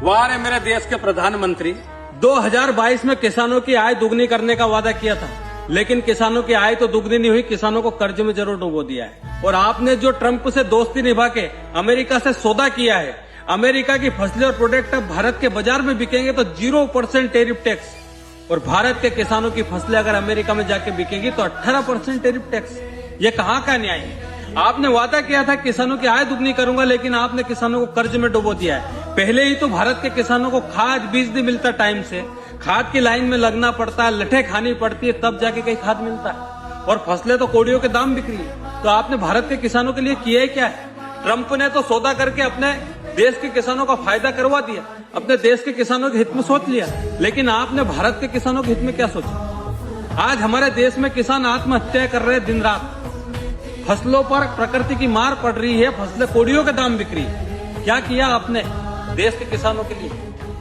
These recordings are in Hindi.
वाह रे मेरे देश के प्रधानमंत्री, 2022 में किसानों की आय दुगनी करने का वादा किया था, लेकिन किसानों की आय तो दुगनी नहीं हुई, किसानों को कर्ज में जरूर डुबो दिया है। और आपने जो ट्रंप से दोस्ती निभा के अमेरिका से सौदा किया है, अमेरिका की फसलें और प्रोडक्ट अब भारत के बाजार में बिकेंगे तो 0% टैरिफ टैक्स, और भारत के किसानों की फसलें अगर अमेरिका में जाके बिकेगी तो 18% टैरिफ टैक्स। ये कहाँ का न्याय है? आपने वादा किया था किसानों की आय दुगनी करूंगा, लेकिन आपने किसानों को कर्ज में डुबो दिया है। पहले ही तो भारत के किसानों को खाद बीज नहीं मिलता टाइम से, खाद की लाइन में लगना पड़ता है, लठे खानी पड़ती है, तब जाके कहीं खाद मिलता है, और फसलें तो कोड़ियों के दाम बिक रही है। तो आपने भारत के किसानों के लिए किया है क्या है? ट्रंप ने तो सौदा करके अपने देश के किसानों का फायदा करवा दिया, अपने देश के किसानों के हित में सोच लिया, लेकिन आपने भारत के किसानों के हित में क्या सोचा? आज हमारे देश में किसान आत्महत्या कर रहे हैं दिन रात, फसलों पर प्रकृति की मार पड़ रही है, फसलें कोड़ियों के दाम बिक रही है। क्या किया आपने देश के किसानों के लिए?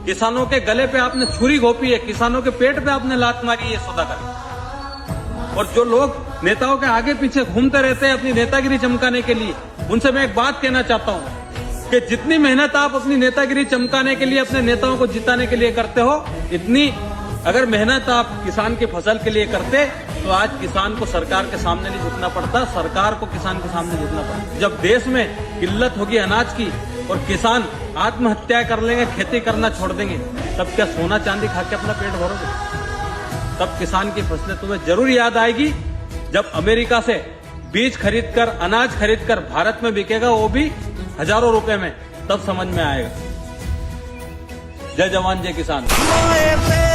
किसानों के गले पे आपने छुरी घोपी है, किसानों के पेट पे आपने लात मारी है सौदा कर। और जो लोग नेताओं के आगे पीछे घूमते रहते हैं अपनी नेतागिरी चमकाने के लिए, उनसे मैं एक बात कहना चाहता हूं कि जितनी मेहनत आप अपनी नेतागिरी चमकाने के लिए, अपने नेताओं को जिताने के लिए करते हो, इतनी अगर मेहनत आप किसान की फसल के लिए करते तो आज किसान को सरकार के सामने नहीं झुकना पड़ता, सरकार को किसान के सामने झुकना पड़ता। जब देश में किल्लत होगी अनाज की और किसान आत्महत्या कर लेंगे, खेती करना छोड़ देंगे, तब क्या सोना चांदी खा के अपना पेट भरोगे? तब किसान की फसलें तुम्हें जरूर याद आएगी जब अमेरिका से बीज खरीदकर, अनाज खरीदकर भारत में बिकेगा, वो भी हजारों रुपए में, तब समझ में आएगा। जय जवान जय किसान।